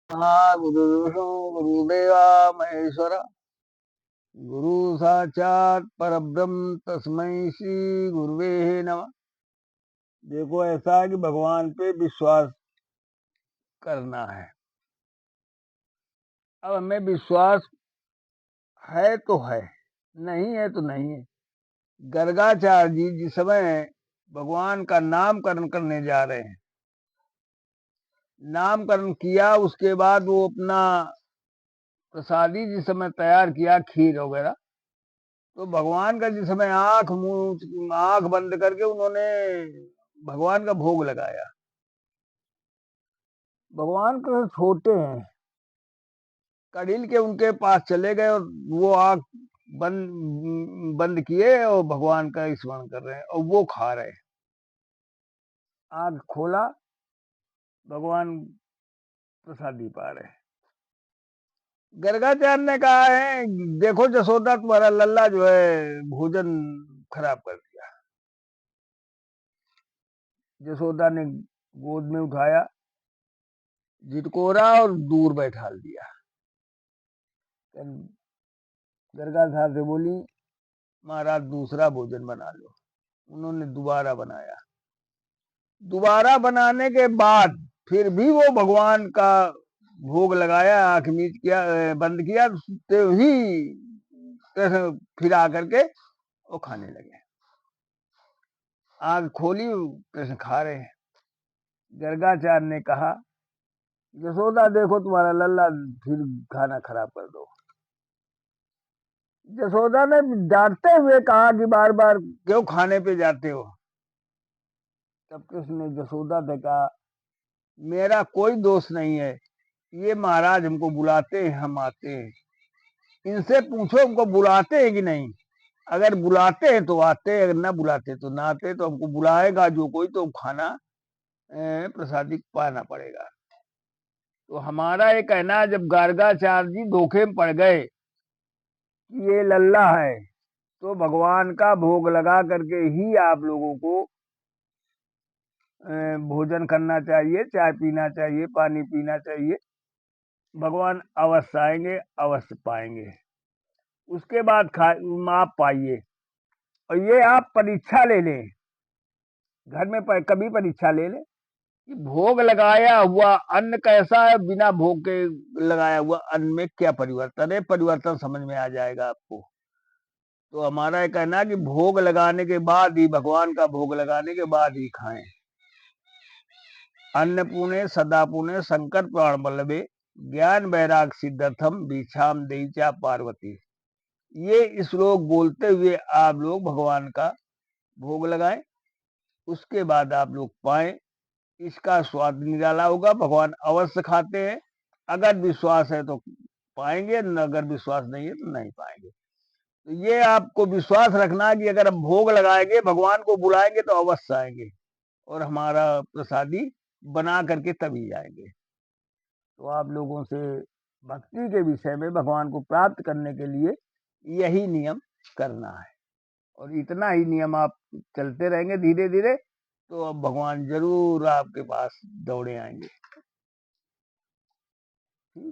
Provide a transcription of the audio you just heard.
गुरुर्विष्णु गुरुदेवा महेश्वर गुरु साक्षात परब्रह्म तस्मै श्री गुरुवे नमः। देखो, ऐसा है कि भगवान पे विश्वास करना है। अब हमें विश्वास है तो है, नहीं है तो नहीं है। गर्गाचार्य जी जिस समय भगवान का नामकरण करने जा रहे हैं, नामकरण किया, उसके बाद वो अपना प्रसादी जिस समय तैयार किया, खीर वगैरह, तो भगवान का जिस समय आंख बंद करके उन्होंने भगवान का भोग लगाया। भगवान को छोटे हैं, कड़िल के उनके पास चले गए और वो आंख बंद बंद किए और भगवान का स्मरण कर रहे हैं और वो खा रहे हैं। आंख खोला, भगवान प्रसादी पा रहे हैं। गर्गाचार्य ने कहा है, देखो जसोदा, तुम्हारा लल्ला जो है भोजन खराब कर दिया। जसोदा ने गोद में उठाया, झिटकोरा और दूर बैठा दिया। गर्गा साहब से बोली, महाराज दूसरा भोजन बना लो। उन्होंने दोबारा बनाया। दोबारा बनाने के बाद फिर भी वो भगवान का भोग लगाया, आंख मीच किया, बंद किया, तो ही फिर आकर के वो खाने लगे। आंख खोली, कृष्ण खा रहे हैं। गर्गाचार्य ने कहा, यशोदा देखो तुम्हारा लल्ला फिर खाना खराब कर दो। यशोदा ने डांटते हुए कहा कि बार बार क्यों खाने पे जाते हो। तब कृष्ण ने यशोदा से कहा, मेरा कोई दोष नहीं है, ये महाराज हमको बुलाते हैं, हम आते हैं। इनसे पूछो हमको बुलाते हैं कि नहीं। अगर बुलाते हैं तो आते हैं, अगर ना बुलाते तो ना आते। तो हमको बुलाएगा जो कोई तो खाना प्रसादी पाना पड़ेगा। तो हमारा ये कहना है, जब गर्गाचार्य जी धोखे में पड़ गए कि ये लल्ला है, तो भगवान का भोग लगा करके ही आप लोगों को भोजन करना चाहिए, चाय पीना चाहिए, पानी पीना चाहिए। भगवान अवश्य आएंगे, अवश्य पाएंगे। उसके बाद आप पाइए। और ये आप परीक्षा ले लें, घर में कभी परीक्षा ले लें कि भोग लगाया हुआ अन्न कैसा है, बिना भोग के लगाया हुआ अन्न में क्या परिवर्तन है। परिवर्तन समझ में आ जाएगा आपको। तो हमारा ये कहना है कि भोग लगाने के बाद ही, भगवान का भोग लगाने के बाद ही खाएं। अन्न पुणे सदा पुणे शंकर प्राण बल्लभे ज्ञान वैराग सिद्धर्थम भिक्षाम देईचा पार्वती। ये श्लोक बोलते हुए आप लोग भगवान का भोग लगाएं, उसके बाद आप लोग पाएं। इसका स्वाद निराला होगा। भगवान अवश्य खाते हैं। अगर विश्वास है तो पाएंगे, अगर विश्वास नहीं है तो नहीं पाएंगे। तो ये आपको विश्वास रखना कि अगर हम भोग लगाएंगे, भगवान को बुलाएंगे तो अवश्य आएंगे और हमारा प्रसादी बना करके तभी जाएंगे। तो आप लोगों से भक्ति के विषय में भगवान को प्राप्त करने के लिए यही नियम करना है। और इतना ही नियम आप चलते रहेंगे धीरे धीरे, तो अब भगवान जरूर आपके पास दौड़े आएंगे।